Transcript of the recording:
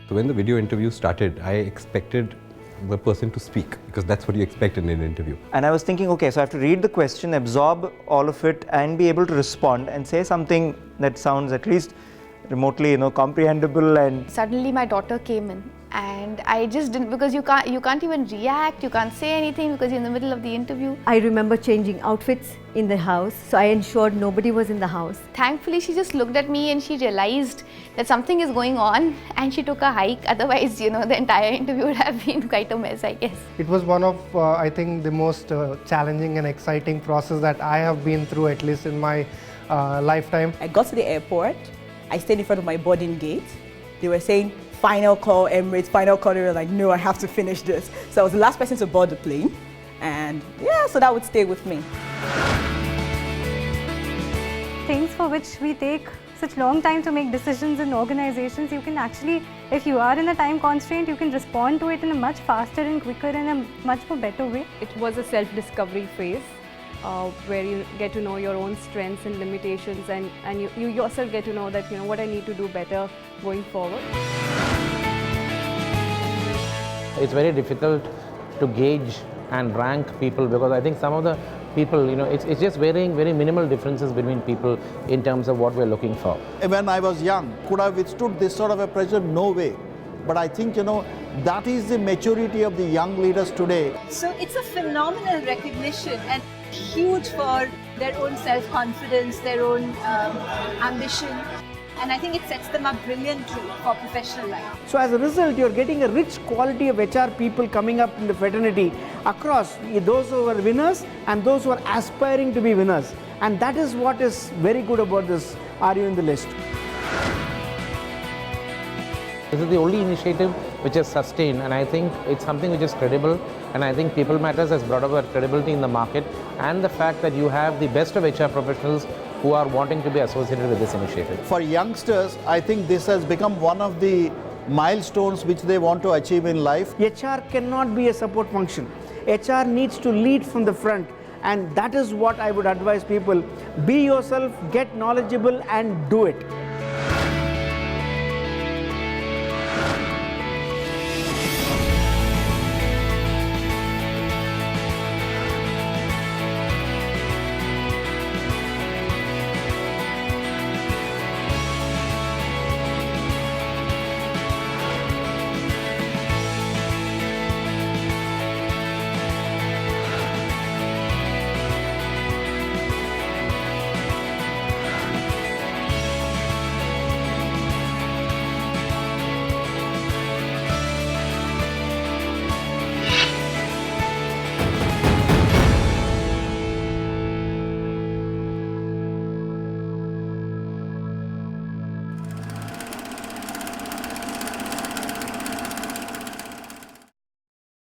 So when the video interview started, I expected the person to speak because that's what you expect in an interview. And I was thinking, okay, so I have to read the question, absorb all of it and be able to respond and say something that sounds at least remotely, comprehensible. And suddenly my daughter came in and I just didn't, because you can't even react, you can't say anything because you're in the middle of the interview. I remember changing outfits in the house, so I ensured nobody was in the house. Thankfully, she just looked at me and she realized that something is going on and she took a hike. Otherwise, the entire interview would have been quite a mess, I guess. It was one of, I think, the most challenging and exciting process that I have been through, at least in my lifetime. I got to the airport, I stayed in front of my boarding gate. They were saying, final call, Emirates, final call. They were like, no, I have to finish this. So I was the last person to board the plane. And yeah, so that would stay with me. Things for which we take such long time to make decisions in organizations, you can actually, if you are in a time constraint, you can respond to it in a much faster and quicker and a much more better way. It was a self-discovery phase where you get to know your own strengths and limitations, and you yourself get to know that what I need to do better going forward. It's very difficult to gauge and rank people because I think some of the people, it's just very minimal differences between people in terms of what we're looking for. When I was young, could I have withstood this sort of a pressure? No way. But I think, that is the maturity of the young leaders today. So it's a phenomenal recognition and huge for their own self-confidence, their own ambition. And I think it sets them up brilliantly for professional life. So as a result, you're getting a rich quality of HR people coming up in the fraternity across those who are winners and those who are aspiring to be winners. And that is what is very good about this Are You in the List? This is the only initiative which is sustained, and I think it's something which is credible, and I think People Matters has brought about credibility in the market and the fact that you have the best of HR professionals who are wanting to be associated with this initiative. For youngsters, I think this has become one of the milestones which they want to achieve in life. HR cannot be a support function. HR needs to lead from the front, and that is what I would advise people. Be yourself, get knowledgeable and do it.